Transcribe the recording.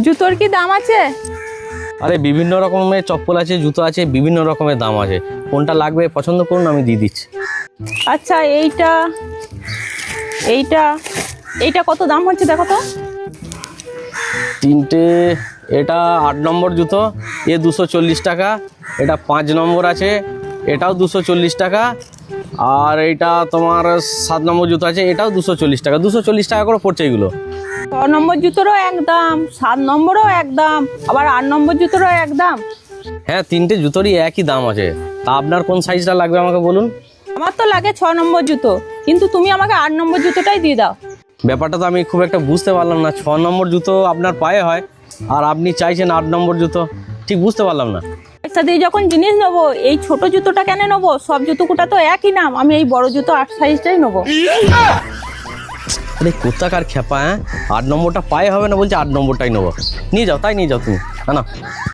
জুতোর কি দাম আছে? আরে বিভিন্ন রকমের চপ্পল আছে, জুতো আছে, বিভিন্ন রকমের দাম আছে। কোনটা লাগবে পছন্দ করুন, আমি দিয়ে দিচ্ছি। আচ্ছা এইটা এইটা এইটা কত দাম হচ্ছে দেখো তো। তিনটে, এটা 8 নম্বর জুতো, এ 240 টাকা। এটা 5 নম্বর আছে, এটাও 240 টাকা। আর এইটা তোমার 7 নম্বর জুতো আছে, এটাও 240 টাকা। 240 টাকা করে পড়ছে এগুলো। 6 নম্বর জুতোরও এক দাম, 7 নম্বরও এক দাম, আবার 8 নম্বর জুতোরও এক দাম। হ্যাঁ, তিনটে জুতোরই একই দাম আছে। তা আপনার কোন সাইজটা লাগবে আমাকে বলুন। আমার তো লাগে 6 নম্বর জুতো, কিন্তু তুমি আমাকে 8 নম্বর জুতোটাই দিয়ে দাও। ব্যাপারটা তো আমি খুব একটা বুঝতে পারলাম না। 6 নম্বর জুতো আপনার পায়ে হয়, আর আপনি চাইছেন 8 নম্বর জুতো। ঠিক বুঝতে পারলাম না। পয়সা দিয়ে যখন জিনিস নেবো, এই ছোট জুতোটা কেন নেবো? সব জুতোটা তো একই নাম, আমি এই বড় জুতো 8 সাইজটাই নেবো। আরে কোথাকার খেপা, হ্যাঁ? 8 নম্বরটা পায়ে হবে না বলছে, 8 নম্বরটাই নেবো। নিয়ে যাও, তাই নিয়ে যাও তুমি, না।